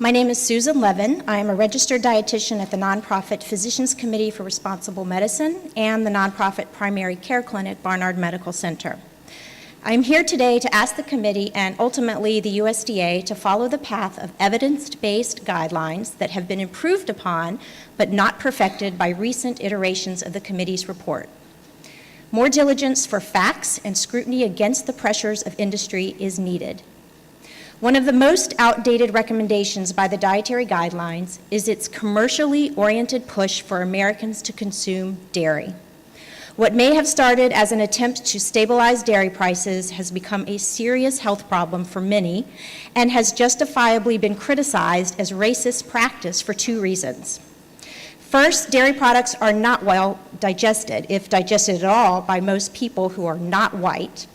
My name is Susan Levin. I am a registered dietitian at the nonprofit Physicians Committee for Responsible Medicine and the nonprofit Primary Care Clinic, Barnard Medical Center. I am here today to ask the committee and ultimately the USDA to follow the path of evidence-based guidelines that have been improved upon but not perfected by recent iterations of the committee's report. More diligence for facts and scrutiny against the pressures of industry is needed. One of the most outdated recommendations by the dietary guidelines is its commercially oriented push for Americans to consume dairy. What may have started as an attempt to stabilize dairy prices has become a serious health problem for many and has justifiably been criticized as racist practice for two reasons. First, dairy products are not well digested, if digested at all, by most people who are not white.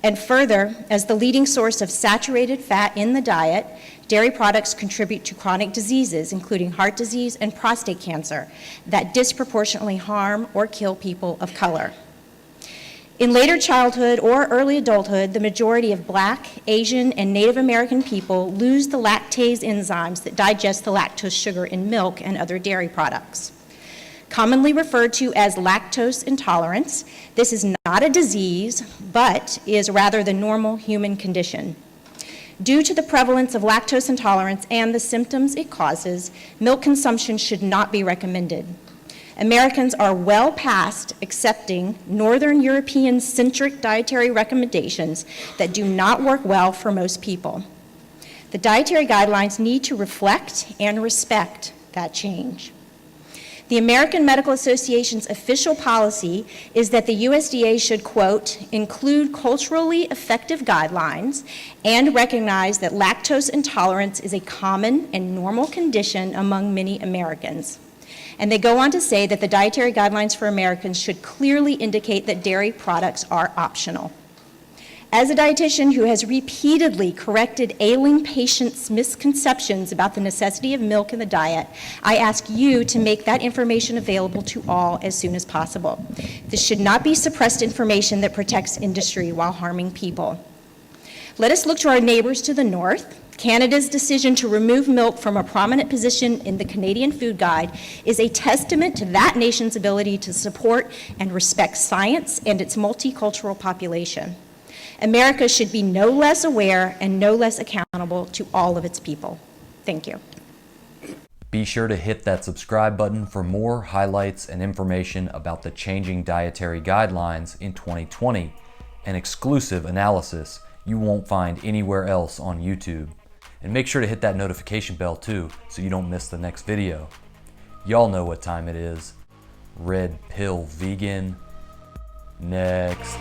And further, as the leading source of saturated fat in the diet, dairy products contribute to chronic diseases, including heart disease and prostate cancer, that disproportionately harm or kill people of color. In later childhood or early adulthood, the majority of Black, Asian, and Native American people lose the lactase enzymes that digest the lactose sugar in milk and other dairy products. Commonly referred to as lactose intolerance, this is not a disease, but is rather the normal human condition. Due to the prevalence of lactose intolerance and the symptoms it causes, milk consumption should not be recommended. Americans are well past accepting Northern European-centric dietary recommendations that do not work well for most people. The dietary guidelines need to reflect and respect that change. The American Medical Association's official policy is that the USDA should, quote, include culturally effective guidelines and recognize that lactose intolerance is a common and normal condition among many Americans. And they go on to say that the dietary guidelines for Americans should clearly indicate that dairy products are optional. As a dietitian who has repeatedly corrected ailing patients' misconceptions about the necessity of milk in the diet, I ask you to make that information available to all as soon as possible. This should not be suppressed information that protects industry while harming people. Let us look to our neighbors to the north. Canada's decision to remove milk from a prominent position in the Canadian Food Guide is a testament to that nation's ability to support and respect science and its multicultural population. America should be no less aware and no less accountable to all of its people. Thank you. Be sure to hit that subscribe button for more highlights and information about the changing dietary guidelines in 2020 and exclusive analysis you won't find anywhere else on YouTube. And make sure to hit that notification bell too so you don't miss the next video. Y'all know what time it is. Red Pill Vegan. Next.